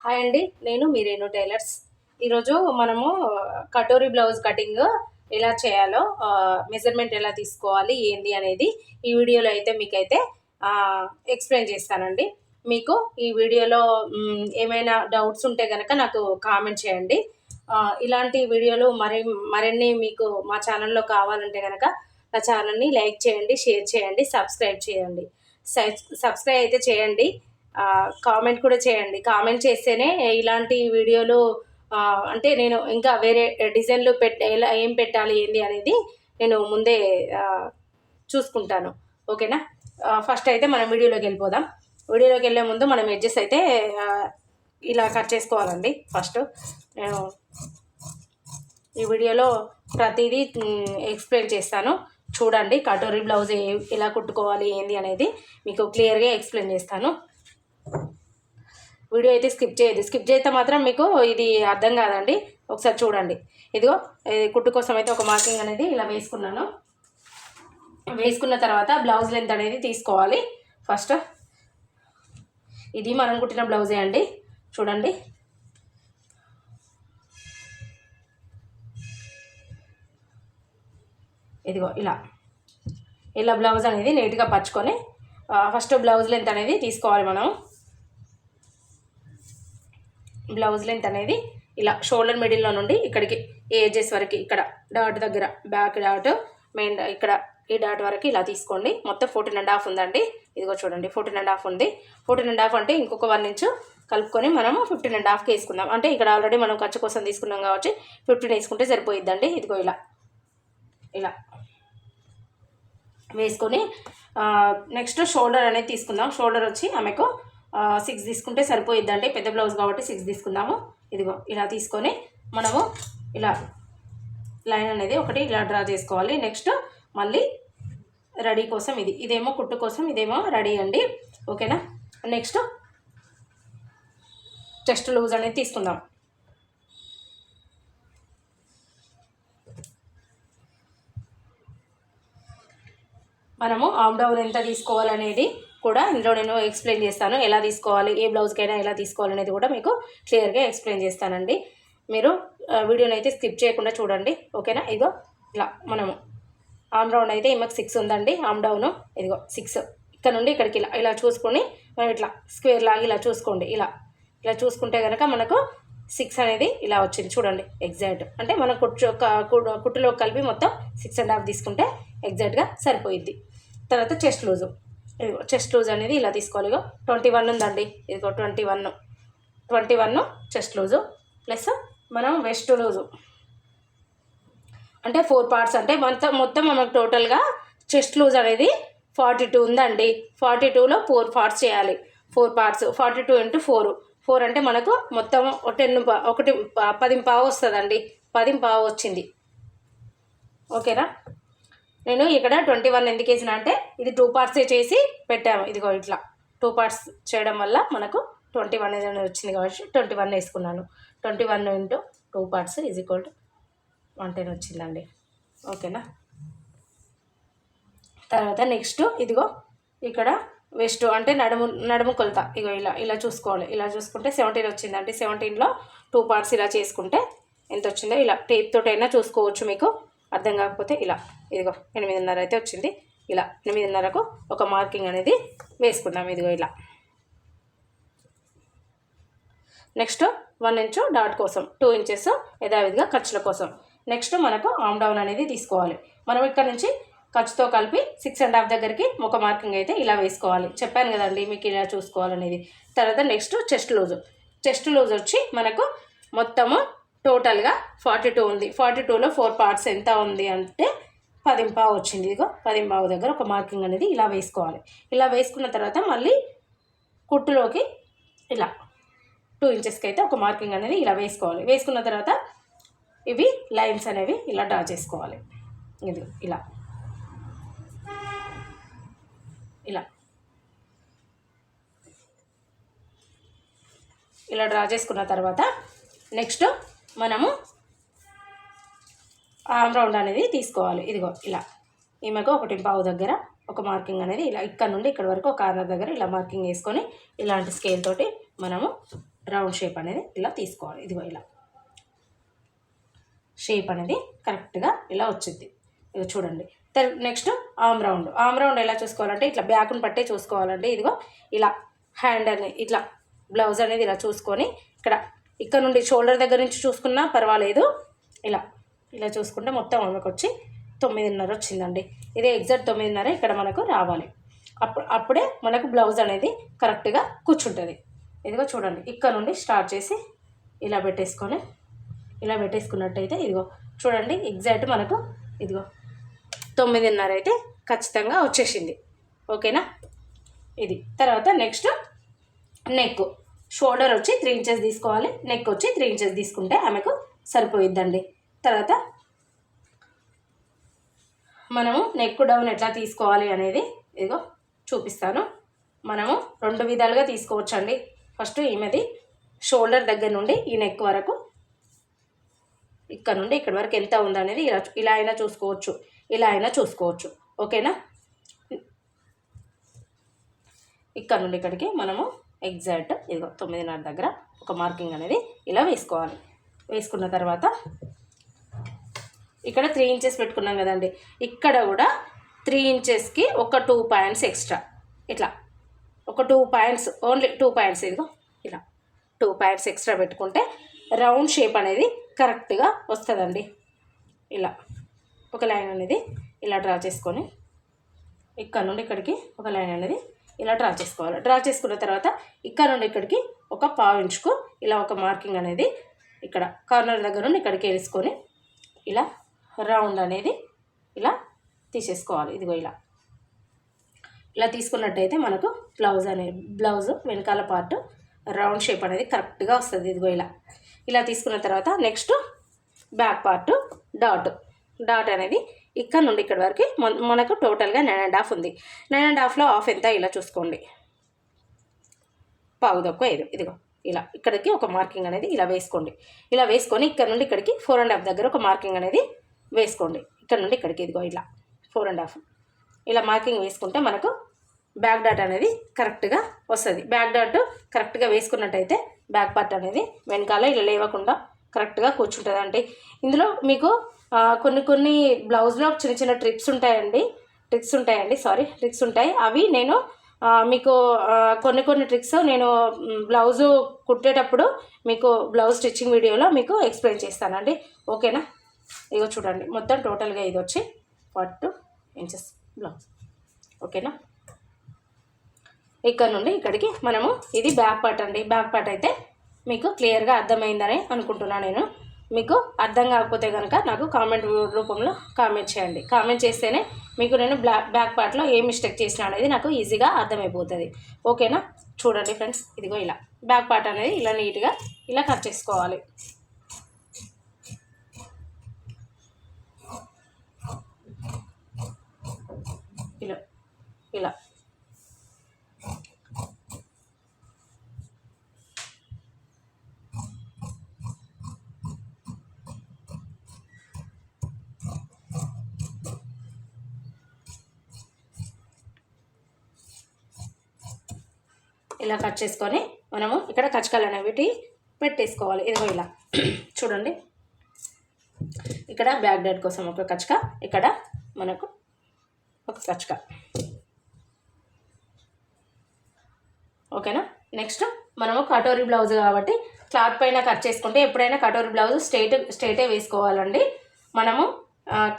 Hi అండి, నేను మీ Renu tailors. ఈరోజు మనము కటోరీ బ్లౌజ్ కటింగ్ ఎలా చేయాలో, మెజర్మెంట్ ఎలా తీసుకోవాలి ఏంది అనేది ఈ వీడియోలో అయితే మీకైతే ఎక్స్ప్లెయిన్ చేస్తానండి. మీకు ఈ వీడియోలో ఏమైనా డౌట్స్ ఉంటే కనుక నాకు కామెంట్ చేయండి. ఇలాంటి వీడియోలు మరిన్ని మీకు మా ఛానల్లో కావాలంటే కనుక నా ఛానల్ని లైక్ చేయండి, షేర్ చేయండి, సబ్స్క్రైబ్ చేయండి. సబ్స్క్రైబ్ అయితే చేయండి, కామెంట్ కూడా చేయండి. కామెంట్ చేస్తేనే ఇలాంటి వీడియోలు అంటే నేను ఇంకా వేరే డిజైన్లు ఎలా ఏం పెట్టాలి ఏంది అనేది నేను ముందే చూసుకుంటాను. ఓకేనా? ఫస్ట్ అయితే మనం వీడియోలోకి వెళ్ళిపోదాం. వీడియోలోకి వెళ్ళే ముందు మనం ఎడ్జెస్ అయితే ఇలా కట్ చేసుకోవాలండి. ఫస్ట్ నేను ఈ వీడియోలో ప్రతిదీ ఎక్స్ప్లెయిన్ చేస్తాను, చూడండి. కటోరీ బ్లౌజ్ ఎలా కుట్టుకోవాలి ఏంది అనేది మీకు క్లియర్గా ఎక్స్ప్లెయిన్ చేస్తాను. వీడియో అయితే స్కిప్ చేయదు. స్కిప్ చేస్తే మాత్రం మీకు ఇది అర్థం కాదండి. ఒకసారి చూడండి. ఇదిగో కుట్టు కోసం అయితే ఒక మార్కింగ్ అనేది ఇలా వేసుకున్నాను. వేసుకున్న తర్వాత బ్లౌజ్ లెంత్ అనేది తీసుకోవాలి. ఫస్ట్ ఇది మనం కుట్టిన బ్లౌజే అండి, చూడండి. ఇదిగో ఇలా బ్లౌజ్ అనేది నీట్గా పరుచుకొని ఫస్ట్ బ్లౌజ్ లెంత్ అనేది తీసుకోవాలి. మనం బ్లౌజ్ లెంత్ అనేది ఇలా షోల్డర్ మిడిల్లో నుండి ఇక్కడికి ఏజెస్ వరకు, ఇక్కడ డాట్ దగ్గర బ్యాక్ డాట్, మెయిన్ ఇక్కడ ఈ డాట్ వరకు ఇలా తీసుకోండి. మొత్తం 14.5 ఉందండి. ఇదిగో చూడండి, 14.5 ఉంది. 14.5 అంటే ఇంకొక 1 ఇంచు కలుపుకొని మనము 15.5కి వేసుకుందాం. అంటే ఇక్కడ ఆల్రెడీ మనం ఖర్చు కోసం తీసుకున్నాం కాబట్టి 15 వేసుకుంటే సరిపోయిద్దండి. ఇదిగో ఇలా వేసుకొని నెక్స్ట్ షోల్డర్ అనేది తీసుకుందాం. షోల్డర్ వచ్చి ఆమెకు 6 తీసుకుంటే సరిపోయిద్దండి. పెద్ద బ్లౌజ్ కాబట్టి 6 తీసుకుందాము. ఇదిగో ఇలా తీసుకొని మనము ఇలా లైన్ అనేది ఒకటి ఇలా డ్రా చేసుకోవాలి. నెక్స్ట్ మళ్ళీ రెడీ కోసం ఇదేమో కుట్టు కోసం, ఇదేమో రెడీ అండి. ఓకేనా? నెక్స్ట్ చెస్ట్ లూజ్ అనేది తీసుకుందాం. మనము ఆమ్ డౌన్ ఎంత తీసుకోవాలనేది కూడా ఇందులో నేను ఎక్స్ప్లెయిన్ చేస్తాను. ఎలా తీసుకోవాలి, ఏ బ్లౌజ్కైనా ఎలా తీసుకోవాలనేది కూడా మీకు క్లియర్గా ఎక్స్ప్లెయిన్ చేస్తానండి. మీరు వీడియోని అయితే స్కిప్ చేయకుండా చూడండి. ఓకేనా? ఇదిగో ఇలా మనము ఆమ్ రౌండ్ అయితే ఈమెకు 6 ఉందండి. ఆమ్ డౌన్ ఇదిగో 6. ఇక్కడ నుండి ఇక్కడికి ఇలా చూసుకొని మనం ఇట్లా స్క్వేర్ లాగా ఇలా చూసుకోండి. ఇలా చూసుకుంటే కనుక మనకు 6 అనేది ఇలా వచ్చింది. చూడండి, ఎగ్జాక్ట్. అంటే మనం కుట్టులో కలిపి మొత్తం 6.5 తీసుకుంటే ఎగ్జాక్ట్గా సరిపోయిద్ది. తర్వాత చెస్ట్ లూజ్ అనేది ఇలా తీసుకోవాలి. ఇగో 21 ఉందండి. ఇదిగో 21 చెస్ట్ లూజు ప్లస్ మనం వెస్ట్ లూజు అంటే 4 పార్ట్స్. అంటే మొత్తం మనకు టోటల్గా చెస్ట్ లూజ్ అనేది 42 ఉందండి. 42లో 4 పార్ట్స్ చేయాలి. 4 పార్ట్స్ 42 × 4 అంటే మనకు మొత్తం 10 పావు వస్తుందండి. 10 పావు వచ్చింది. ఓకేనా? నేను ఇక్కడ 21 ఎందుకు వేసిన అంటే ఇది 2 పార్ట్సే చేసి పెట్టాము. ఇదిగో ఇట్లా 2 పార్ట్స్ చేయడం వల్ల మనకు 21 ఏదైనా వచ్చింది కాబట్టి 21 వేసుకున్నాను. 21 × 2 పార్ట్స్ = 110 వచ్చిందండి. ఓకేనా? తర్వాత నెక్స్ట్ ఇదిగో ఇక్కడ వెస్ట్ అంటే నడుము కొలత. ఇగో ఇలా చూసుకోవాలి. ఇలా చూసుకుంటే 17 వచ్చిందండి. 17లో 2 పార్ట్స్ ఇలా చేసుకుంటే ఎంత వచ్చిందో ఇలా టేప్ తోటైనా చూసుకోవచ్చు. మీకు అర్థం కాకపోతే ఇదిగో 8.5 అయితే వచ్చింది. ఇలా 8.5కు ఒక మార్కింగ్ అనేది వేసుకుందాం. ఇదిగో ఇలా. నెక్స్ట్ 1 ఇంచు డాట్ కోసం, 2 ఇంచెస్ యథావిధిగా ఖర్చుల కోసం. నెక్స్ట్ మనకు ఆమ్ డౌన్ అనేది తీసుకోవాలి. మనం ఇక్కడ నుంచి ఖర్చుతో కలిపి 6.5 దగ్గరికి ఒక మార్కింగ్ అయితే ఇలా వేసుకోవాలి. చెప్పాను కదండి మీకు ఇలా చూసుకోవాలనేది. తర్వాత నెక్స్ట్ చెస్ట్ లూజ్ వచ్చి మనకు మొత్తము టోటల్గా 42 ఉంది. 42లో 4 పార్ట్స్ ఎంత ఉంది అంటే 10 పావు వచ్చింది. ఇదిగో 10 పావు దగ్గర ఒక మార్కింగ్ అనేది ఇలా వేసుకోవాలి. ఇలా వేసుకున్న తర్వాత మళ్ళీ కుట్టులోకి ఇలా 2 ఇంచెస్కి అయితే ఒక మార్కింగ్ అనేది ఇలా వేసుకోవాలి. వేసుకున్న తర్వాత ఇవి లైన్స్ అనేవి ఇలా డ్రా చేసుకోవాలి. ఇది ఇలా డ్రా చేసుకున్న తర్వాత నెక్స్ట్ మనము ఆమ్ రౌండ్ అనేది తీసుకోవాలి. ఇదిగో ఇలా ఈమెకు 1 పావు దగ్గర ఒక మార్కింగ్ అనేది ఇలా ఇక్కడ నుండి ఇక్కడ వరకు ఒక కార్నర్ దగ్గర ఇలా మార్కింగ్ వేసుకొని ఇలాంటి స్కేల్ తోటి మనము రౌండ్ షేప్ అనేది ఇలా తీసుకోవాలి. ఇదిగో ఇలా షేప్ అనేది కరెక్ట్గా ఇలా వచ్చింది. ఇదిగో చూడండి. నెక్స్ట్ ఆమ్ రౌండ్ ఎలా చూసుకోవాలంటే ఇట్లా బ్యాక్ను పట్టే చూసుకోవాలండి. ఇదిగో ఇలా హ్యాండ్ అనేది ఇట్లా బ్లౌజ్ అనేది ఇలా చూసుకొని ఇక్కడ నుండి షోల్డర్ దగ్గర నుంచి చూసుకున్నా పర్వాలేదు. ఇలా చూసుకుంటే మొత్తం ఆమెకు వచ్చి 9.5 వచ్చిందండి. ఇదే ఎగ్జాక్ట్ 9.5 ఇక్కడ మనకు రావాలి. అప్పుడే మనకు బ్లౌజ్ అనేది కరెక్ట్గా కూర్చుంటుంది. ఇదిగో చూడండి, ఇక్కడ నుండి స్టార్ట్ చేసి ఇలా పెట్టేసుకున్నట్టయితే ఇదిగో చూడండి ఎగ్జాక్ట్ మనకు ఇదిగో 9.5 అయితే ఖచ్చితంగా వచ్చేసింది. ఓకేనా. ఇది తర్వాత నెక్స్ట్ నెక్ షోల్డర్ వచ్చి 3 ఇంచెస్ తీసుకోవాలి. నెక్ వచ్చి 3 ఇంచెస్ తీసుకుంటే ఆమెకు సరిపోయిద్దండి. తర్వాత మనము నెక్ డౌన్ ఎట్లా తీసుకోవాలి అనేది ఇదిగో చూపిస్తాను. మనము 2 విధాలుగా తీసుకోవచ్చండి. ఫస్ట్ ఈమెది షోల్డర్ దగ్గర నుండి ఈ నెక్ వరకు, ఇక్కడ నుండి ఇక్కడ వరకు ఎంత ఉందనేది ఇలా అయినా చూసుకోవచ్చు, ఇలా అయినా చూసుకోవచ్చు. ఓకేనా. ఇక్కడ నుండి ఇక్కడికి మనము ఎగ్జాక్ట్ ఇదిగో 9.5 దగ్గర ఒక మార్కింగ్ అనేది ఇలా వేసుకోవాలి. వేసుకున్న తర్వాత ఇక్కడ 3 ఇంచెస్ పెట్టుకున్నాం కదండి, ఇక్కడ కూడా 3 ఇంచెస్కి ఒక 2 పాయింట్స్ ఎక్స్ట్రా, ఇట్లా ఒక 2 పాయింట్స్, ఓన్లీ 2 పాయింట్స్, ఇదిగో ఇలా 2 పాయింట్స్ ఎక్స్ట్రా పెట్టుకుంటే రౌండ్ షేప్ అనేది కరెక్ట్గా వస్తుందండి. ఇలా ఒక లైన్ అనేది ఇలా డ్రా చేసుకొని ఇక్కడ నుండి ఇక్కడికి ఒక లైన్ అనేది ఇలా డ్రా చేసుకోవాలి. డ్రా చేసుకున్న తర్వాత ఇక్కడ నుండి ఇక్కడికి ఒక 1/2 ఇంచుకు ఇలా ఒక మార్కింగ్ అనేది ఇక్కడ కార్నర్ దగ్గర నుండి ఇక్కడికి వేసుకొని ఇలా రౌండ్ అనేది ఇలా తీసేసుకోవాలి. ఇదిగో ఇలా తీసుకున్నట్టయితే మనకు బ్లౌజ్ వెనకాల పార్ట్ రౌండ్ షేప్ అనేది కరెక్ట్గా వస్తుంది. ఇదిగో ఇలా తీసుకున్న తర్వాత నెక్స్ట్ బ్యాక్ పార్ట్ డాట్ అనేది ఇక్కడ నుండి ఇక్కడ వరకు మనకు టోటల్గా 9.5 ఉంది. 9.5లో హాఫ్ ఎంత ఇలా చూసుకోండి, 1/4 ఇదిగో ఇలా ఇక్కడికి ఒక మార్కింగ్ అనేది ఇలా వేసుకోండి. ఇలా వేసుకొని ఇక్కడ నుండి ఇక్కడికి 4.5 దగ్గర ఒక మార్కింగ్ అనేది వేసుకోండి. ఇక్కడ నుండి ఇక్కడికి ఇదిగో ఇలా 4.5 ఇలా మార్కింగ్ వేసుకుంటే మనకు బ్యాక్ డాట్ అనేది కరెక్ట్గా వస్తుంది. బ్యాక్ డాట్ కరెక్ట్గా వేసుకున్నట్టయితే బ్యాక్ పార్ట్ అనేది వెనకాల ఇలా లేవకుండా కరెక్ట్గా కూర్చుంటుంది. అంటే ఇందులో మీకు కొన్ని బ్లౌజ్లో చిన్న చిన్న ట్రిక్స్ ఉంటాయి. అవి నేను మీకు కొన్ని ట్రిక్స్ నేను బ్లౌజు కుట్టేటప్పుడు మీకు బ్లౌజ్ స్టిచ్చింగ్ వీడియోలో మీకు ఎక్స్ప్లెయిన్ చేస్తానండి. ఓకేనా. ఇగో చూడండి, మొత్తం టోటల్గా ఇది వచ్చి 42 ఇంచెస్ బ్లౌజ్. ఓకేనా. ఇక్కడ నుండి ఇక్కడికి మనము ఇది బ్యాక్ పార్ట్ అండి. బ్యాక్ పార్ట్ అయితే మీకు క్లియర్గా అర్థమైందని అనుకుంటున్నాను నేను. మీకు అర్థం కాకపోతే కనుక నాకు కామెంట్ రూపంలో కామెంట్ చేయండి. కామెంట్ చేస్తేనే మీకు నేను బ్యాక్ పార్ట్లో ఏ మిస్టేక్ చేసినా అనేది నాకు ఈజీగా అర్థమైపోతుంది. ఓకేనా. చూడండి ఫ్రెండ్స్, ఇదిగో ఇలా బ్యాక్ పార్ట్ అనేది ఇలా నీట్గా ఇలా కట్ చేసుకోవాలి. ఇలా ఇలా కట్ చేసుకొని మనము ఇక్కడ కచకాలు అనేవి పెట్టేసుకోవాలి. ఇదిగో ఇలా చూడండి, ఇక్కడ బ్యాక్ డాట్ కోసం ఒక కచక, ఇక్కడ మనకు ఒక కచక. ఓకేనా. నెక్స్ట్ మనము కటోరీ బ్లౌజ్ కాబట్టి క్లాత్ పైన కట్ చేసుకుంటే ఎప్పుడైనా కటోరీ బ్లౌజ్ స్ట్రైటే వేసుకోవాలండి. మనము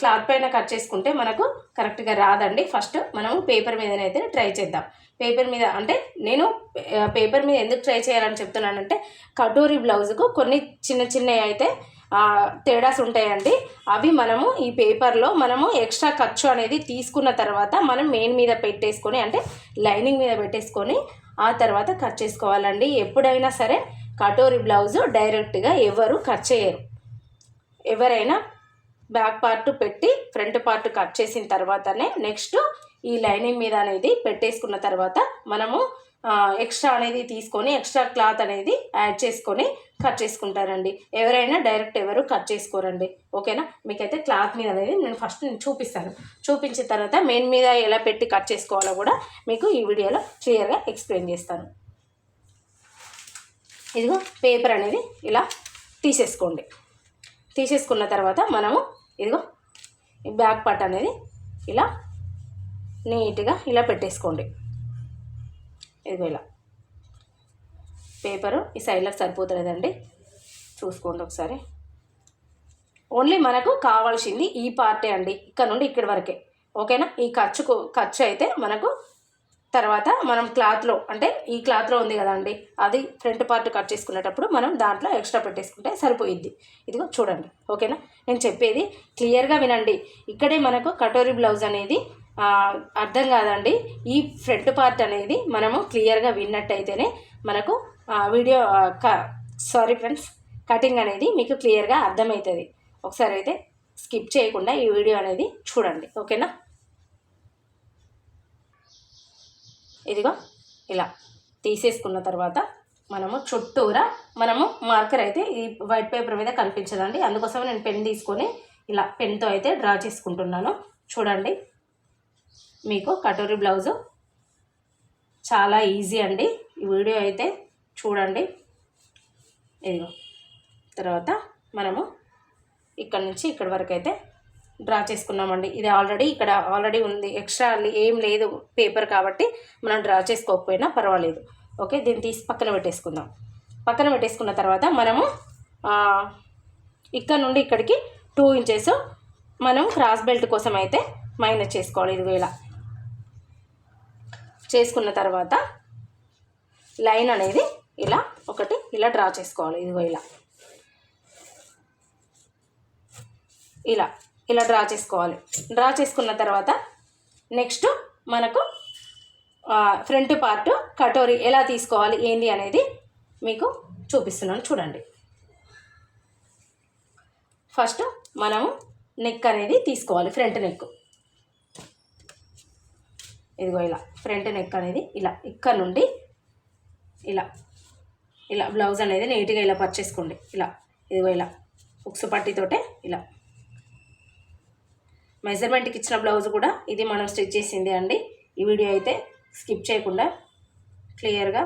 క్లాత్ పైన కట్ చేసుకుంటే మనకు కరెక్ట్గా రాదండి. ఫస్ట్ మనము పేపర్ మీదనైతే ట్రై చేద్దాం. పేపర్ మీద అంటే నేను పేపర్ మీద ఎందుకు ట్రై చేయాలని చెప్తున్నానంటే కటోరీ బ్లౌజ్కు కొన్ని చిన్నవి అయితే తేడాస్ ఉంటాయండి. అవి మనము ఈ పేపర్లో మనము ఎక్స్ట్రా ఖర్చు అనేది తీసుకున్న తర్వాత మనం మెయిన్ మీద పెట్టేసుకొని అంటే లైనింగ్ మీద పెట్టేసుకొని ఆ తర్వాత కట్ చేసుకోవాలండి. ఎప్పుడైనా సరే కటోరీ బ్లౌజ్ డైరెక్ట్గా ఎవరు కట్ చేయరు. ఎవరైనా బ్యాక్ పార్ట్ పెట్టి ఫ్రంట్ పార్ట్ కట్ చేసిన తర్వాతనే నెక్స్ట్ ఈ లైనింగ్ మీద అనేది పెట్టేసుకున్న తర్వాత మనము ఎక్స్ట్రా అనేది తీసుకొని ఎక్స్ట్రా క్లాత్ అనేది యాడ్ చేసుకొని కట్ చేసుకుంటారండి. ఎవరైనా డైరెక్ట్ ఎవరు కట్ చేసుకోరండి. ఓకేనా. మీకైతే క్లాత్ మీద అనేది నేను ఫస్ట్ చూపిస్తాను. చూపించిన తర్వాత మెయిన్ మీద ఎలా పెట్టి కట్ చేసుకోవాలో కూడా మీకు ఈ వీడియోలో క్లియర్గా ఎక్స్ప్లెయిన్ చేస్తాను. ఇదిగో పేపర్ అనేది ఇలా తీసేసుకోండి. తీసేసుకున్న తర్వాత మనము ఇదిగో ఈ బ్యాక్ పార్ట్ అనేది ఇలా నీట్గా ఇలా పెట్టేసుకోండి. ఇదిగో ఇలా పేపరు ఈ సైడ్లకు సరిపోతుందండి, చూసుకోండి ఒకసారి. ఓన్లీ మనకు కావాల్సింది ఈ పార్టే అండి, ఇక్కడ నుండి ఇక్కడి వరకే. ఓకేనా? ఈ ఖర్చు అయితే మనకు తర్వాత మనం క్లాత్లో, అంటే ఈ క్లాత్లో ఉంది కదండి, అది ఫ్రంట్ పార్ట్ కట్ చేసుకునేటప్పుడు మనం దాంట్లో ఎక్స్ట్రా పెట్టేసుకుంటే సరిపోయిద్ది. ఇదిగో చూడండి. ఓకేనా? నేను చెప్పేది క్లియర్గా వినండి. ఇక్కడే మనకు కటోరీ బ్లౌజ్ అనేది అర్థం కాదండి. ఈ ఫ్రంట్ పార్ట్ అనేది మనము క్లియర్గా విన్నట్టయితేనే మనకు వీడియో సారీ ఫ్రెండ్స్, కటింగ్ అనేది మీకు క్లియర్గా అర్థమవుతుంది. ఒకసారి అయితే స్కిప్ చేయకుండా ఈ వీడియో అనేది చూడండి. ఓకేనా? ఇదిగో ఇలా తీసేసుకున్న తర్వాత మనము చుట్టూరా మనము మార్కర్ అయితే ఈ వైట్ పేపర్ మీద కనిపించదండి, అందుకోసం నేను పెన్ తీసుకొని ఇలా పెన్తో అయితే డ్రా చేసుకుంటున్నాను. చూడండి, మీకు కటోరీ బ్లౌజు చాలా ఈజీ అండి. ఈ వీడియో అయితే చూడండి. ఇదిగో తర్వాత మనము ఇక్కడ నుంచి ఇక్కడ వరకు అయితే డ్రా చేసుకున్నామండి. ఇది ఇక్కడ ఆల్రెడీ ఉంది, ఎక్స్ట్రా ఏం లేదు పేపర్ కాబట్టి మనం డ్రా చేసుకోకపోయినా పర్వాలేదు. ఓకే, దీన్ని తీసి పక్కన పెట్టేసుకుందాం. పక్కన పెట్టేసుకున్న తర్వాత మనము ఇక్కడ నుండి ఇక్కడికి 2 ఇంచెస్ మనం క్రాస్ బెల్ట్ కోసం అయితే మైనస్ చేసుకోవాలి. ఇదిగో ఇలా చేసుకున్న తర్వాత లైన్ అనేది ఇలా ఒకటి ఇలా డ్రా చేసుకోవాలి. ఇదిగో ఇలా డ్రా చేసుకోవాలి. డ్రా చేసుకున్న తర్వాత నెక్స్ట్ మనకు ఫ్రంట్ పార్ట్ కటోరీ ఎలా తీసుకోవాలి ఏంటి అనేది మీకు చూపిస్తున్నాను. చూడండి, ఫస్ట్ మనము నెక్ అనేది తీసుకోవాలి, ఫ్రంట్ నెక్. ఇదిగో ఇలా ఫ్రంట్ నెక్ అనేది ఇలా ఇక్కడ నుండి ఇలా బ్లౌజ్ అనేది నీట్గా ఇలా పర్చేసుకోండి. ఇదిగో ఇలా ఉక్సు పట్టితోటే ఇలా మెజర్మెంట్కి ఇచ్చిన బ్లౌజ్ కూడా ఇది మనం స్టిచ్ చేసింది అండి. ఈ వీడియో అయితే స్కిప్ చేయకుండా క్లియర్గా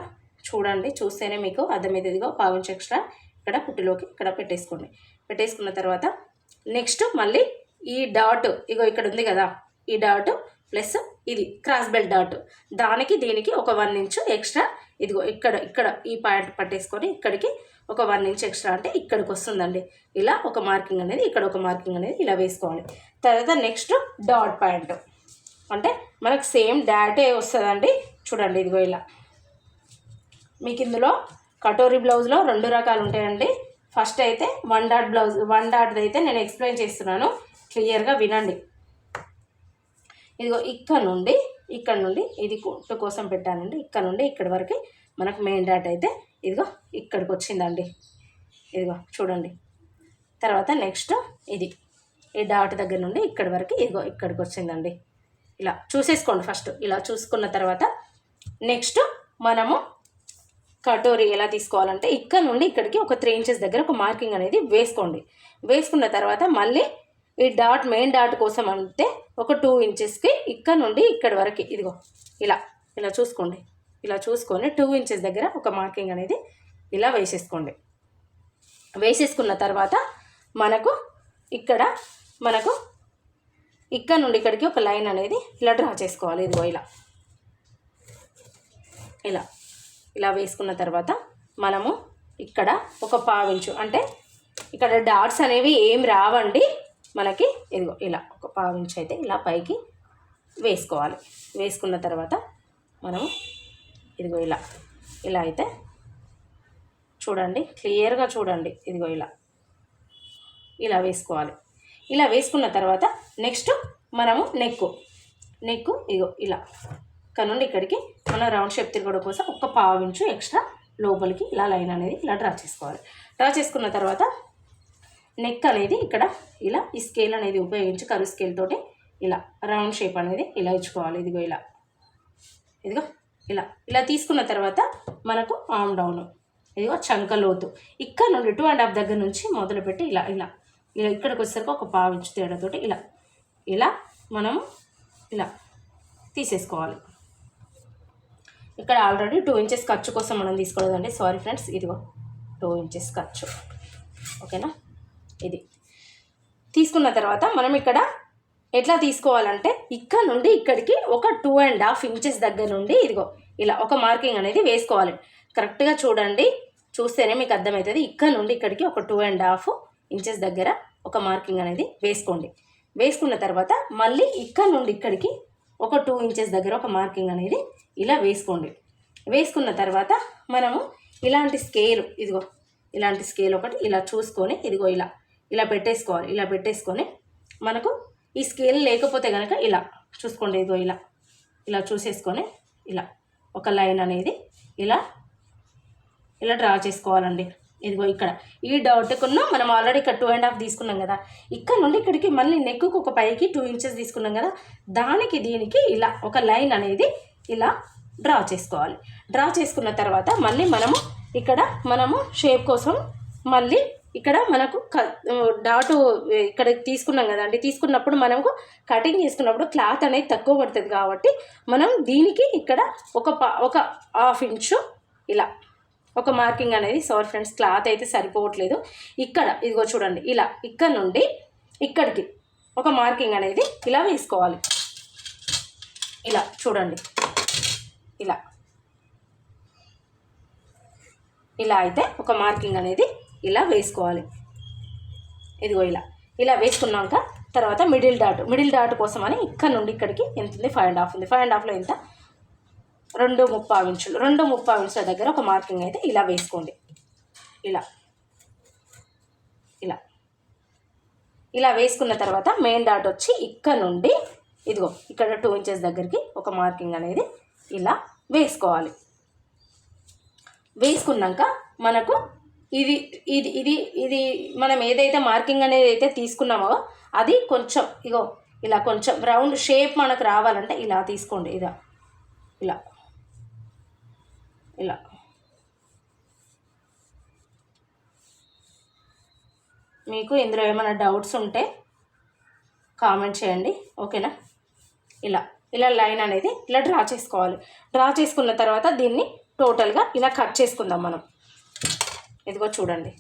చూడండి, చూస్తేనే మీకు అర్థమైతే. ఇదిగో 1/2 ఇంచ్ ఎక్స్ట్రా ఇక్కడ కుట్టులోకి ఇక్కడ పెట్టేసుకోండి. పెట్టేసుకున్న తర్వాత నెక్స్ట్ మళ్ళీ ఈ డాట్ ఇగో ఇక్కడ ఉంది కదా, ఈ డాట్ ప్లస్ ఇది క్రాస్ బెల్ట్ డాట్, దానికి దీనికి ఒక 1 ఇంచ్ ఎక్స్ట్రా. ఇదిగో ఇక్కడ ఈ పాయింట్ పట్టేసుకొని ఇక్కడికి ఒక 1 ఇంచ్ ఎక్స్ట్రా, అంటే ఇక్కడికి వస్తుందండి. ఇలా ఒక మార్కింగ్ అనేది, ఇక్కడ ఒక మార్కింగ్ అనేది ఇలా వేసుకోవాలి. తర్వాత నెక్స్ట్ డాట్ పాయింట్, అంటే మనకు సేమ్ డాటే వస్తుందండి. చూడండి, ఇదిగో ఇలా మీకు ఇందులో కటోరీ బ్లౌజ్లో 2 రకాలు ఉంటాయండి. ఫస్ట్ అయితే 1 డాట్ బ్లౌజ్, 1 డాట్ది అయితే నేను ఎక్స్ప్లెయిన్ చేస్తున్నాను, క్లియర్గా వినండి. ఇదిగో ఇక్కడ నుండి ఇది కుట్టు కోసం పెట్టానండి. ఇక్కడ నుండి ఇక్కడ వరకు మనకు మెయిన్ డాట్ అయితే ఇదిగో ఇక్కడికి వచ్చిందండి. ఇదిగో చూడండి. తర్వాత నెక్స్ట్ ఇది ఈ డాట్ దగ్గర నుండి ఇక్కడి వరకు ఇదిగో ఇక్కడికి వచ్చిందండి. ఇలా చూసేసుకోండి. ఫస్ట్ ఇలా చూసుకున్న తర్వాత నెక్స్ట్ మనము కటోరీ ఎలా తీసుకోవాలంటే ఇక్కడ నుండి ఇక్కడికి ఒక 3 ఇంచెస్ దగ్గర ఒక మార్కింగ్ అనేది వేసుకోండి. వేసుకున్న తర్వాత మళ్ళీ ఈ డాట్ మెయిన్ డాట్ కోసం అంటే ఒక 2 ఇంచెస్కి ఇక్కడ నుండి ఇక్కడి వరకు ఇదిగో ఇలా చూసుకోండి. ఇలా చూసుకొని 2 ఇంచెస్ దగ్గర ఒక మార్కింగ్ అనేది ఇలా వేసేసుకోండి. వేసేసుకున్న తర్వాత మనకు ఇక్కడ నుండి ఇక్కడికి ఒక లైన్ అనేది ఇలా డ్రా చేసుకోవాలి. ఇదిగో ఇలా వేసుకున్న తర్వాత మనము ఇక్కడ ఒక 1/2 ఇంచు, అంటే ఇక్కడ డాట్స్ అనేవి ఏం రావండి మనకి. ఇదిగో ఇలా ఒక 1/2 ఇంచు అయితే ఇలా పైకి వేసుకోవాలి. వేసుకున్న తర్వాత మనము ఇదిగో ఇలా అయితే చూడండి, క్లియర్గా చూడండి. ఇదిగో ఇలా వేసుకోవాలి. ఇలా వేసుకున్న తర్వాత నెక్స్ట్ మనము నెక్ ఇగో ఇలా ఇక్కడ నుండి ఇక్కడికి మనం రౌండ్ షేప్ తిరగడం కోసం ఒక 1/2 ఇంచు ఎక్స్ట్రా లోపలికి ఇలా లైన్ అనేది ఇలా డ్రా చేసుకోవాలి. డ్రా చేసుకున్న తర్వాత నెక్ అనేది ఇక్కడ ఇలా ఈ స్కేల్ అనేది ఉపయోగించి కరువు స్కేల్ తోటి ఇలా రౌండ్ షేప్ అనేది ఇలా ఇచ్చుకోవాలి. ఇదిగో ఇలా తీసుకున్న తర్వాత మనకు ఆర్మ్ డౌన్, ఇదిగో చంక లోతు ఇక్కడ నుండి 2.5 దగ్గర నుంచి మొదలుపెట్టి ఇలా ఇక్కడికి వచ్చేసరికి ఒక 1/2 ఇంచు తేడాతోటి ఇలా మనము ఇలా తీసేసుకోవాలి. ఇక్కడ ఆల్రెడీ 2 ఇంచెస్ ఖర్చు కోసం మనం తీసుకోలేదండి, సారీ ఫ్రెండ్స్. ఇదిగో 2 ఇంచెస్ ఖర్చు, ఓకేనా. ఇది తీసుకున్న తర్వాత మనం ఇక్కడ ఎట్లా తీసుకోవాలంటే ఇక్కడ నుండి ఇక్కడికి ఒక 2.5 ఇంచెస్ దగ్గర నుండి ఇదిగో ఇలా ఒక మార్కింగ్ అనేది వేసుకోవాలి. కరెక్ట్గా చూడండి, చూస్తేనే మీకు అర్థమవుతుంది. ఇక్కడ నుండి ఇక్కడికి ఒక 2.5 ఇంచెస్ దగ్గర ఒక మార్కింగ్ అనేది వేసుకోండి. వేసుకున్న తర్వాత మళ్ళీ ఇక్కడ నుండి ఇక్కడికి ఒక 2 ఇంచెస్ దగ్గర ఒక మార్కింగ్ అనేది ఇలా వేసుకోండి. వేసుకున్న తర్వాత మనము ఇలాంటి స్కేల్, ఇదిగో ఇలాంటి స్కేల్ ఒకటి ఇలా చూసుకొని ఇదిగో ఇలా పెట్టేసుకోవాలి. ఇలా పెట్టేసుకొని మనకు ఈ స్కేల్ లేకపోతే కనుక ఇలా చూసుకోండి, ఇదిగో ఇలా చూసేసుకొని ఇలా ఒక లైన్ అనేది ఇలా డ్రా చేసుకోవాలండి. ఇదిగో ఇక్కడ ఈ డాట్కున్న మనం ఆల్రెడీ ఇక్కడ 2.5 తీసుకున్నాం కదా, ఇక్కడ నుండి ఇక్కడికి మళ్ళీ నెక్కు ఒక పైకి 2 ఇంచెస్ తీసుకున్నాం కదా, దానికి దీనికి ఇలా ఒక లైన్ అనేది ఇలా డ్రా చేసుకోవాలి. డ్రా చేసుకున్న తర్వాత మళ్ళీ మనము షేప్ కోసం మళ్ళీ ఇక్కడ మనకు డాటు ఇక్కడ తీసుకున్నాం కదండి. తీసుకున్నప్పుడు మనకు కటింగ్ చేసుకున్నప్పుడు క్లాత్ అనేది తక్కువ పడుతుంది కాబట్టి మనం దీనికి ఇక్కడ ఒక 1/2 ఇంచు ఇలా ఒక మార్కింగ్ అనేది, సారీ ఫ్రెండ్స్ క్లాత్ అయితే సరిపోవట్లేదు. ఇక్కడ ఇదిగో చూడండి, ఇలా ఇక్కడ నుండి ఇక్కడికి ఒక మార్కింగ్ అనేది ఇలా వేసుకోవాలి. ఇలా చూడండి, ఇలా అయితే ఒక మార్కింగ్ అనేది ఇలా వేసుకోవాలి. ఇదిగో ఇలా వేసుకున్నాక తర్వాత మిడిల్ డాట్ కోసం అని ఇక్కడ నుండి ఇక్కడికి ఎంత ఉంది, 5.5 ఉంది. 5.5లో ఎంత, 2.5 ఇంచులు. 2.5 ఇంచుల దగ్గర ఒక మార్కింగ్ అయితే ఇలా వేసుకోండి. ఇలా వేసుకున్న తర్వాత మెయిన్ డాట్ వచ్చి ఇక్కడ నుండి ఇదిగో ఇక్కడ 2 ఇంచెస్ దగ్గరికి ఒక మార్కింగ్ అనేది ఇలా వేసుకోవాలి. వేసుకున్నాక మనకు ఇది మనం ఏదైతే మార్కింగ్ అనేది అయితే తీసుకున్నామో అది కొంచెం ఇగో ఇలా కొంచెం రౌండ్ షేప్ మనకు రావాలంటే ఇలా తీసుకోండి. ఇలా మీకు ఇందులో ఏమైనా డౌట్స్ ఉంటే కామెంట్ చేయండి, ఓకేనా. ఇలా లైన్ అనేది ఇలా డ్రా చేసుకోవాలి. డ్రా చేసుకున్న తర్వాత దీన్ని టోటల్గా ఇలా కట్ చేసుకుందాం మనం. ఇదిగో చూడండి,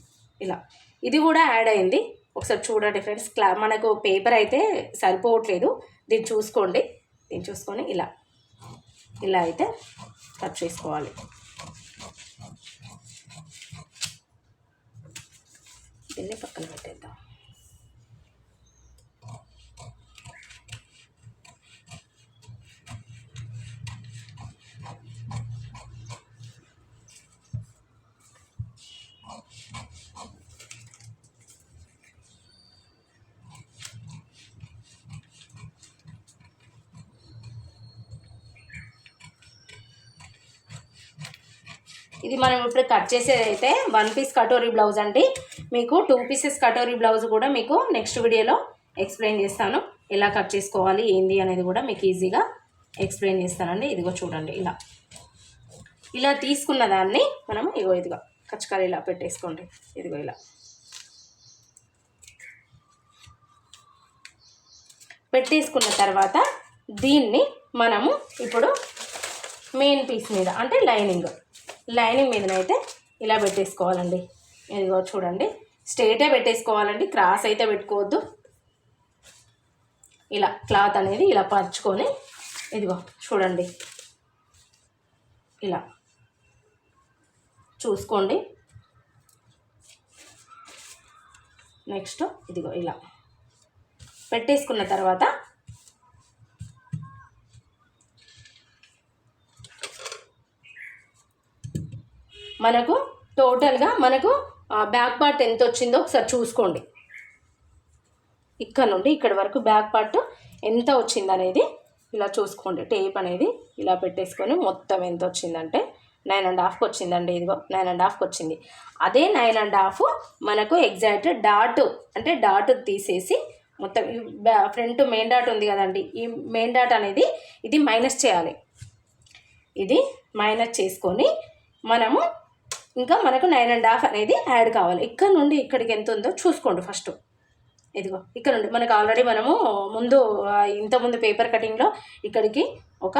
ఇది కూడా యాడ్ అయింది. ఒకసారి చూడండి ఫ్రెండ్స్, మనకు పేపర్ అయితే సరిపోవట్లేదు, దీన్ని చూసుకొని ఇలా అయితే కట్ చేసుకోవాలి. దీన్ని పక్కన పెట్టేద్దాం. ఇది మనం ఇప్పుడు కట్ చేసేది అయితే 1 పీస్ కటోరీ బ్లౌజ్ అండి. మీకు 2 పీసెస్ కటోరీ బ్లౌజ్ కూడా మీకు నెక్స్ట్ వీడియోలో ఎక్స్ప్లెయిన్ చేస్తాను. ఎలా కట్ చేసుకోవాలి ఏంది అనేది కూడా మీకు ఈజీగా ఎక్స్ప్లెయిన్ చేస్తానండి. ఇదిగో చూడండి, ఇలా తీసుకున్న దాన్ని మనం ఇదిగో కచ్చకాలు ఇలా పెట్టేసుకోండి. ఇదిగో ఇలా పెట్టేసుకున్న తర్వాత దీన్ని మనము ఇప్పుడు మెయిన్ పీస్ మీద అంటే లైనింగ్ మీదనైతే ఇలా పెట్టేసుకోవాలండి. ఇదిగో చూడండి, స్ట్రైటే పెట్టేసుకోవాలండి, క్రాస్ అయితే పెట్టుకోవద్దు. ఇలా క్లాత్ అనేది ఇలా పరుచుకొని ఇదిగో చూడండి, ఇలా చూసుకోండి. నెక్స్ట్ ఇదిగో ఇలా పెట్టేసుకున్న తర్వాత మనకు టోటల్గా బ్యాక్ పార్ట్ ఎంత వచ్చిందో ఒకసారి చూసుకోండి. ఇక్కడ నుండి ఇక్కడ వరకు బ్యాక్ పార్ట్ ఎంత వచ్చిందనేది ఇలా చూసుకోండి. టేప్ అనేది ఇలా పెట్టేసుకొని మొత్తం ఎంత వచ్చిందంటే 9.5కి వచ్చిందండి. ఇదిగో 9.5కి వచ్చింది. అదే 9.5 మనకు ఎగ్జాక్ట్ డాట్ తీసేసి మొత్తం ఫ్రంట్ మెయిన్ డాట్ ఉంది కదండి, ఈ మెయిన్ డాట్ అనేది ఇది మైనస్ చేయాలి. ఇది మైనస్ చేసుకొని మనము ఇంకా మనకు 9.5 అనేది యాడ్ కావాలి. ఇక్కడ నుండి ఇక్కడికి ఎంత ఉందో చూసుకోండి ఫస్ట్. ఇదిగో ఇక్కడ నుండి మనకు ఆల్రెడీ మనము ఇంతకుముందు పేపర్ కటింగ్లో ఇక్కడికి ఒక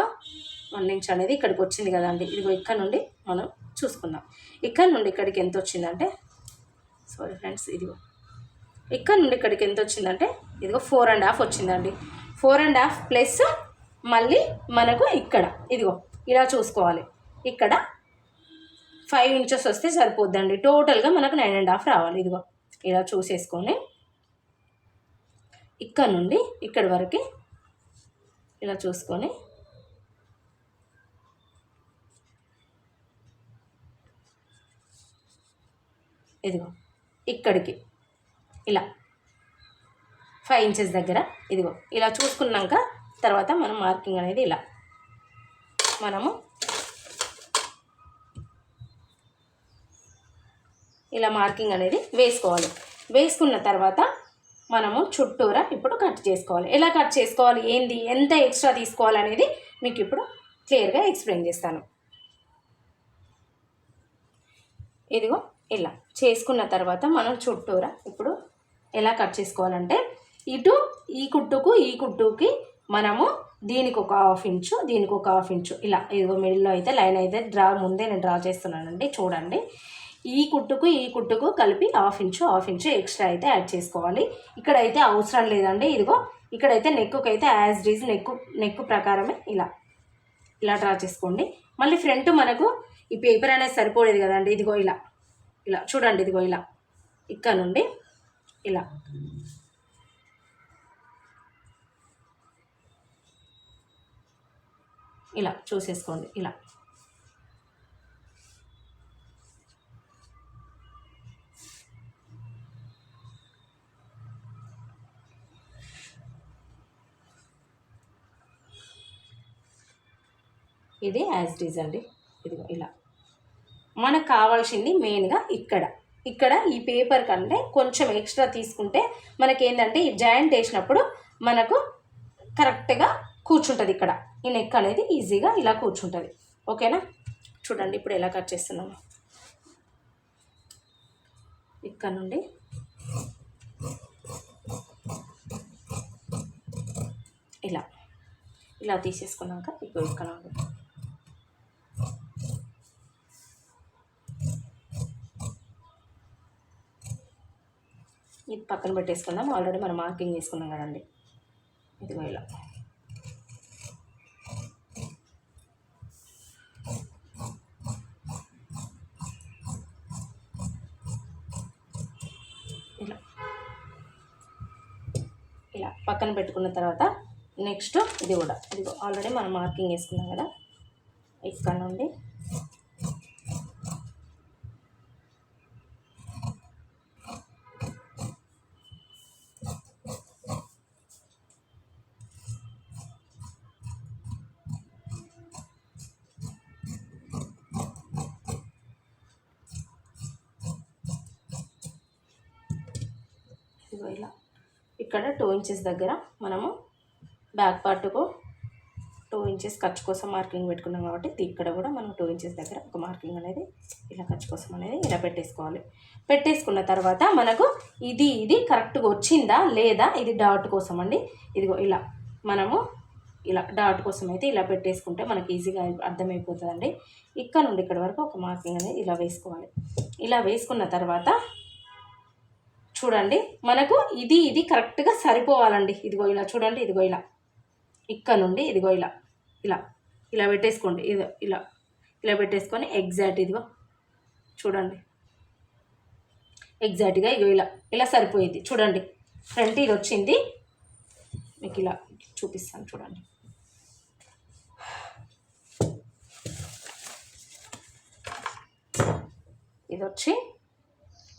1 ఇంచ్ అనేది ఇక్కడికి వచ్చింది కదండి. ఇదిగో ఇక్కడ నుండి మనం చూసుకుందాం. ఇక్కడ నుండి ఇక్కడికి ఎంత వచ్చిందంటే, సారీ ఫ్రెండ్స్, ఇదిగో ఇక్కడ నుండి ఇక్కడికి ఎంత వచ్చిందంటే ఇదిగో 4.5 వచ్చిందండి. 4.5 ప్లస్ మళ్ళీ మనకు ఇక్కడ ఇదిగో ఇలా చూసుకోవాలి. ఇక్కడ 5 ఇంచెస్ వస్తే సరిపోద్దండి. టోటల్గా మనకు 9.5 రావాలి. ఇదిగో ఇలా చూసేసుకొని ఇక్కడ నుండి ఇక్కడి వరకు ఇలా చూసుకొని ఇదిగో ఇక్కడికి ఇలా 5 ఇంచెస్ దగ్గర ఇదిగో ఇలా చూసుకున్నాక తర్వాత మనం మార్కింగ్ అనేది ఇలా మార్కింగ్ అనేది వేసుకోవాలి. వేసుకున్న తర్వాత మనము చుట్టూరా ఇప్పుడు కట్ చేసుకోవాలి. ఎలా కట్ చేసుకోవాలి, ఏంది, ఎంత ఎక్స్ట్రా తీసుకోవాలి అనేది మీకు ఇప్పుడు క్లియర్గా ఎక్స్ప్లెయిన్ చేస్తాను. ఇదిగో ఇలా చేసుకున్న తర్వాత మనం చుట్టూరా ఇప్పుడు ఎలా కట్ చేసుకోవాలంటే, ఇటు ఈ కుట్టుకి మనము దీనికి ఒక 1/2 ఇంచు, దీనికి ఒక 1/2 ఇంచు ఇలా ఇదిగో మిడిల్లో అయితే లైన్ అయితే ముందే నేను డ్రా చేస్తున్నానండి. చూడండి, ఈ కుట్టుకు కలిపి 1/2 ఇంచు ఎక్స్ట్రా అయితే యాడ్ చేసుకోవాలి. ఇక్కడైతే అవసరం లేదండి. ఇదిగో ఇక్కడైతే నెక్కుకైతే యాజ్ డీజ్ నెక్కు ప్రకారమే ఇలా డ్రా చేసుకోండి. మళ్ళీ ఫ్రంట్ మనకు ఈ పేపర్ అనేది సరిపోలేదు కదండి. ఇదిగో ఇలా చూడండి, ఇదిగో ఇలా ఇక్కడ నుండి ఇలా చూసేసుకోండి. ఇలా ఇది యాజ్ ఇట్ ఈజ్ అండి. ఇదిగో ఇలా మనకు కావాల్సింది మెయిన్గా ఇక్కడ ఈ పేపర్ కంటే కొంచెం ఎక్స్ట్రా తీసుకుంటే మనకేంటంటే ఈ జాయింట్ వేసినప్పుడు మనకు కరెక్ట్గా కూర్చుంటుంది. ఇక్కడ ఈ నెక్ అనేది ఈజీగా ఇలా కూర్చుంటుంది. ఓకేనా, చూడండి ఇప్పుడు ఎలా కట్ చేస్తున్నాను. ఇక్కడ నుండి ఇలా తీసేసుకున్నాక ఇప్పుడు ఇక్కడ ఇది పక్కన పెట్టేసుకుందాం. ఆల్రెడీ మనం మార్కింగ్ చేసుకున్నాం కదండి. ఇదిగో ఇలా పక్కన పెట్టుకున్న తర్వాత నెక్స్ట్ ఇది కూడా ఇదిగో ఆల్రెడీ మనం మార్కింగ్ వేసుకున్నాం కదా. ఇక్కడ నుండి ఇలా ఇక్కడ 2 ఇంచెస్ దగ్గర మనము బ్యాక్ పార్ట్కు 2 ఇంచెస్ ఖర్చు కోసం మార్కింగ్ పెట్టుకున్నాం కాబట్టి ఇక్కడ కూడా మనం 2 ఇంచెస్ దగ్గర ఒక మార్కింగ్ అనేది ఇలా ఖర్చు కోసం అనేది ఇలా పెట్టేసుకోవాలి. పెట్టేసుకున్న తర్వాత మనకు ఇది కరెక్ట్గా వచ్చిందా లేదా, ఇది డాట్ కోసం అండి. ఇదిగో ఇలా మనము ఇలా డాట్ కోసం అయితే ఇలా పెట్టేసుకుంటే మనకి ఈజీగా అర్థమైపోతుందండి. ఇక్కడ నుండి ఇక్కడ వరకు ఒక మార్కింగ్ అనేది ఇలా వేసుకోవాలి. ఇలా వేసుకున్న తర్వాత చూడండి మనకు ఇది కరెక్ట్గా సరిపోవాలండి. ఇదిగో ఇలా చూడండి, ఇదిగో ఇలా ఇక్కడ నుండి ఇదిగో ఇలా పెట్టేసుకోండి. ఇలా పెట్టేసుకొని ఎగ్జాక్ట్ ఇదిగో చూడండి, ఎగ్జాక్ట్గా ఇగో ఇలా సరిపోయింది. చూడండి ఫ్రంట్ ఇది వచ్చింది, మీకు ఇలా చూపిస్తాను చూడండి. ఇది వచ్చి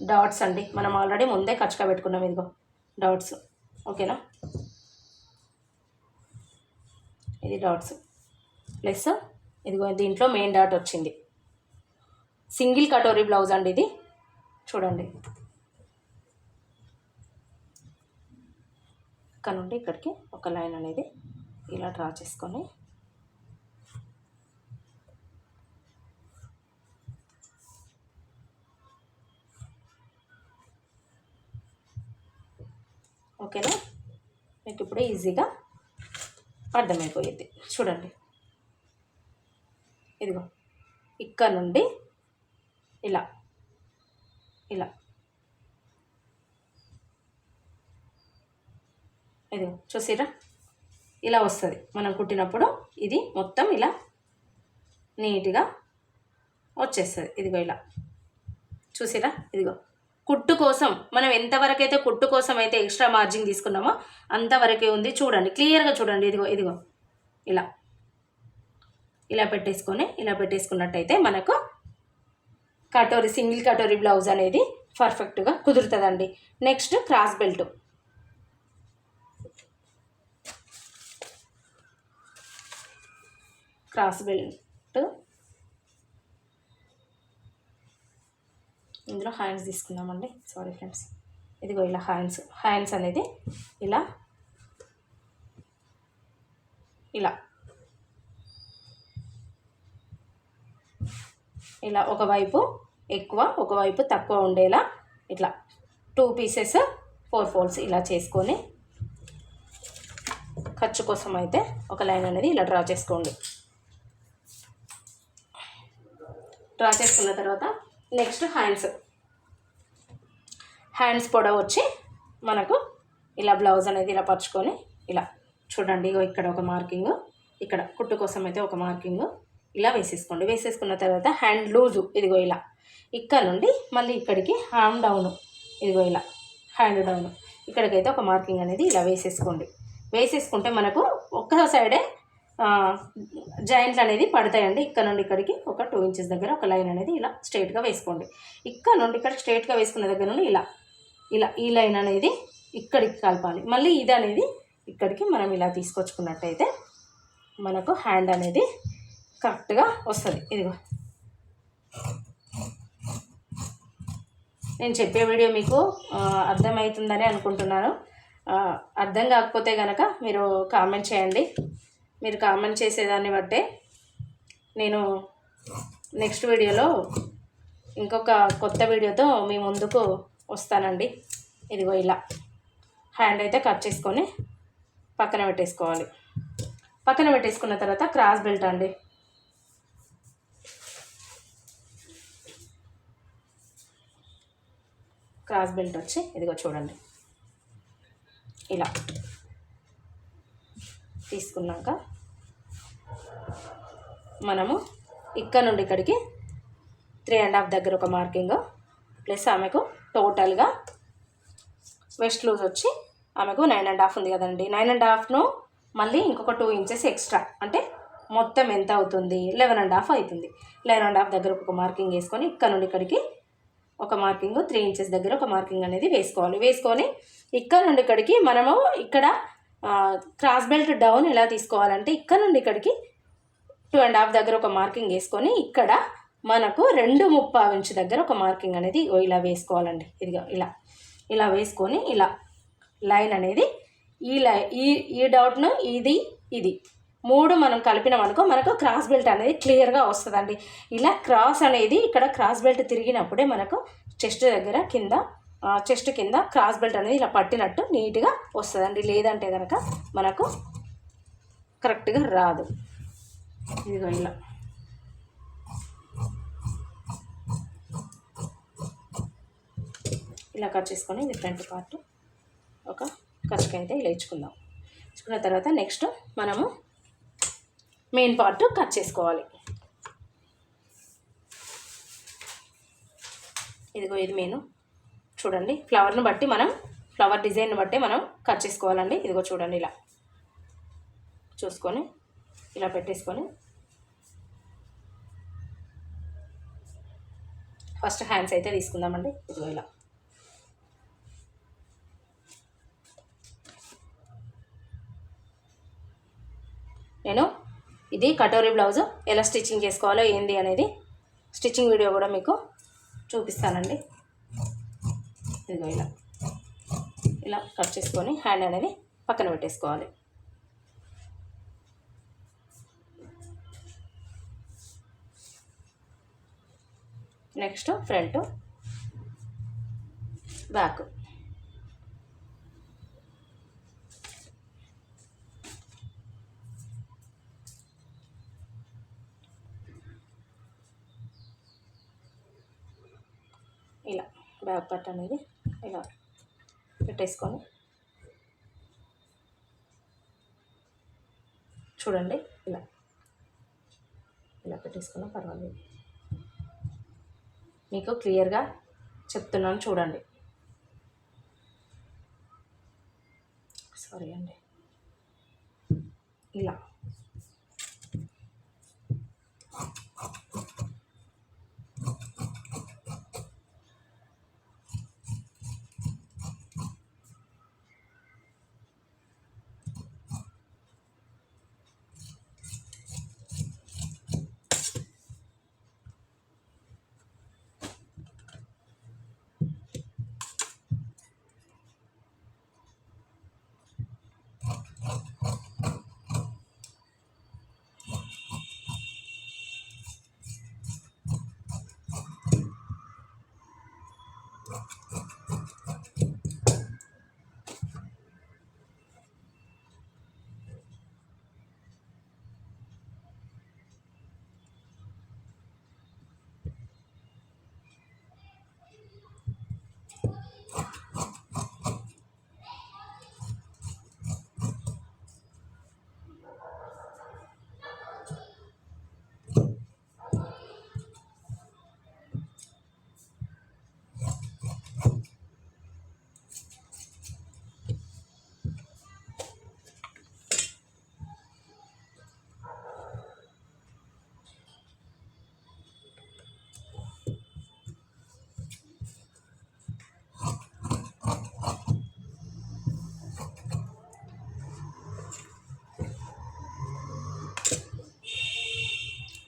డాట్స్ అండి. మనం ఆల్రెడీ ముందే ఖర్చుగా పెట్టుకున్నాం. ఇదిగో డాట్స్, ఓకేనా. ఇది డాట్స్ ప్లస్ ఇదిగో దీంట్లో మెయిన్ డాట్ వచ్చింది. సింగిల్ కటోరీ బ్లౌజ్ అండి ఇది. చూడండి ఇక్కడ నుండి ఇక్కడికి ఒక లైన్ అనేది ఇలా డ్రా చేసుకొని ఓకేనా. మీకు ఇప్పుడు ఈజీగా అర్థమైపోయింది. చూడండి ఇదిగో ఇక్కడ నుండి ఇలా ఇలా ఇదిగో చూసిరా ఇలా వస్తుంది మనం కుట్టినప్పుడు. ఇది మొత్తం ఇలా నీట్గా వచ్చేస్తుంది. ఇదిగో ఇలా చూసిరా. ఇదిగో కుట్టు కోసం మనం ఎంతవరకు అయితే కుట్టు కోసం అయితే ఎక్స్ట్రా మార్జిన్ తీసుకున్నామో అంతవరకే ఉంది. చూడండి, క్లియర్గా చూడండి. ఇదిగో ఇదిగో ఇలా ఇలా పెట్టేసుకున్నట్టయితే మనకు కటోరీ, సింగిల్ కటోరీ బ్లౌజ్ అనేది పర్ఫెక్ట్గా కుదురుతుందండి. Next cross belt. ఇందులో హ్యాండ్స్ తీసుకుందామండి. Sorry friends. ఇదిగో ఇలా హ్యాండ్స్ అనేది ఇలా ఇలా ఇలా ఒకవైపు ఎక్కువ ఒకవైపు తక్కువ ఉండేలా ఇట్లా 2 పీసెస్ 4 ఫోల్డ్స్ ఇలా చేసుకొని ఖర్చు కోసం అయితే ఒక లైన్ అనేది ఇలా డ్రా చేసుకోండి. డ్రా చేసుకున్న తర్వాత నెక్స్ట్ హ్యాండ్స్ పొడవు వచ్చి మనకు ఇలా బ్లౌజ్ అనేది ఇలా పరుచుకొని ఇలా చూడండి. ఇగో ఇక్కడ ఒక మార్కింగ్, ఇక్కడ కుట్టు కోసం అయితే ఒక మార్కింగ్ ఇలా వేసేసుకోండి. వేసేసుకున్న తర్వాత హ్యాండ్ లూజు ఇదిగో ఇలా ఇక్కడ నుండి మళ్ళీ ఇక్కడికి హ్యాండ్ డౌను, ఇదిగో ఇలా హ్యాండ్ డౌను ఇక్కడికైతే ఒక మార్కింగ్ అనేది ఇలా వేసేసుకోండి. వేసేసుకుంటే మనకు ఒక్క సైడే జాయింట్లు అనేది పడతాయండి. ఇక్కడ నుండి ఇక్కడికి ఒక 2 ఇంచెస్ దగ్గర ఒక లైన్ అనేది ఇలా స్ట్రైట్గా వేసుకోండి. ఇక్కడ నుండి ఇక్కడ స్ట్రైట్గా వేసుకున్న దగ్గర నుండి ఇలా ఇలా ఈ లైన్ అనేది ఇక్కడికి కలపాలి. మళ్ళీ ఇది అనేది ఇక్కడికి మనం ఇలా తీసుకొచ్చుకున్నట్టయితే మనకు హ్యాండ్ అనేది కరెక్ట్గా వస్తుంది. ఇదిగో నేను చెప్పే వీడియో మీకు అర్థమవుతుందని అనుకుంటున్నాను. అర్థం కాకపోతే కనుక మీరు కామెంట్ చేయండి. మీరు కామెంట్ చేసేదాన్ని బట్టే నేను నెక్స్ట్ వీడియోలో ఇంకొక కొత్త వీడియోతో మీ ముందుకు వస్తానండి. ఇదిగో ఇలా హ్యాండ్ అయితే కట్ చేసుకొని పక్కన పెట్టేసుకోవాలి. పక్కన పెట్టేసుకున్న తర్వాత క్రాస్ బెల్ట్ అండి. క్రాస్ బెల్ట్ వచ్చి ఇదిగో చూడండి ఇలా తీసుకున్నాక మనము ఇక్కడ నుండి ఇక్కడికి 3.5 దగ్గర ఒక మార్కింగ్ ప్లస్ ఆమెకు టోటల్గా వెస్ట్ లూజ్ వచ్చి ఆమెకు 9.5 ఉంది కదండి. 9.5ను మళ్ళీ ఇంకొక 2 ఇంచెస్ ఎక్స్ట్రా అంటే మొత్తం ఎంత అవుతుంది? 11.5 అవుతుంది. 11.5 దగ్గర ఒక మార్కింగ్ వేసుకొని ఇక్కడ నుండి ఇక్కడికి ఒక మార్కింగ్ 3 ఇంచెస్ దగ్గర ఒక మార్కింగ్ అనేది వేసుకోవాలి. వేసుకొని ఇక్కడ నుండి ఇక్కడికి మనము ఇక్కడ క్రాస్ బెల్ట్ డౌన్ ఎలా తీసుకోవాలంటే ఇక్కడ నుండి ఇక్కడికి 2.5 దగ్గర ఒక మార్కింగ్ వేసుకొని ఇక్కడ మనకు 2.25 ఇంచ్ దగ్గర ఒక మార్కింగ్ అనేది ఇలా వేసుకోవాలండి. ఇదిగో ఇలా ఇలా వేసుకొని ఇలా లైన్ అనేది ఈ డౌట్ను ఇది 3 మనం కలిపినాం అనుకో మనకు క్రాస్ బెల్ట్ అనేది క్లియర్గా వస్తుందండి. ఇలా క్రాస్ అనేది ఇక్కడ క్రాస్ బెల్ట్ తిరిగినప్పుడే మనకు చెస్ట్ కింద క్రాస్ బెల్ట్ అనేది ఇలా పట్టినట్టు నీట్గా వస్తుందండి. లేదంటే కనుక మనకు కరెక్ట్గా రాదు. ఇదిగో ఇలా ఇలా కట్ చేసుకొని ఇది ఫ్రంట్ పార్ట్ ఒక కచ్చకాయ అయితే ఇలా ఇచ్చుకుందాం. ఇచ్చుకున్న తర్వాత నెక్స్ట్ మనము మెయిన్ పార్ట్ కట్ చేసుకోవాలి. ఇదిగో ఇది మెయిన్ చూడండి. ఫ్లవర్ డిజైన్ బట్టి మనం కట్ చేసుకోవాలండి. ఇదిగో చూడండి ఇలా చూసుకొని ఇలా పెట్టేసుకొని ఫస్ట్ హ్యాండ్స్ అయితే తీసుకుందామండి. ఇదిగో ఇలా నేను ఇది కటోరీ బ్లౌజ్ ఎలా స్టిచ్చింగ్ చేసుకోవాలో ఏంది అనేది స్టిచ్చింగ్ వీడియో కూడా మీకు చూపిస్తానండి. ఇదిగో ఇలా కట్ చేసుకొని హ్యాండ్ అనేది పక్కన పెట్టేసుకోవాలి. Next front back back part అనేది ఇలా పెట్టేసుకొని చూడండి, ఇలా ఇలా పెట్టేసుకున్నా పర్వాలేదు. మీకు క్లియర్గా చెప్తున్నాను చూడండి. సారీ అండి, ఇలా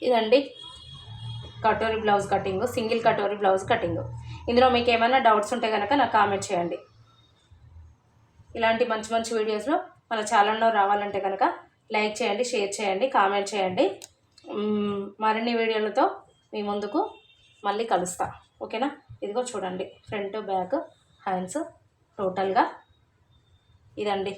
ఇదండి katori blouse cutting, single katori blouse cutting. ఇందులో మీకు ఏమైనా డౌట్స్ ఉంటే కనుక నాకు కామెంట్ చేయండి. ఇలాంటి మంచి మంచి వీడియోస్లో మన ఛానల్లో రావాలంటే కనుక లైక్ చేయండి, షేర్ చేయండి, కామెంట్ చేయండి. మరిన్ని వీడియోలతో మీ ముందుకు మళ్ళీ కలుస్తా. ఓకేనా? ఇదిగో చూడండి, ఫ్రంట్ బ్యాక్ హ్యాండ్స్ టోటల్గా ఇదండి.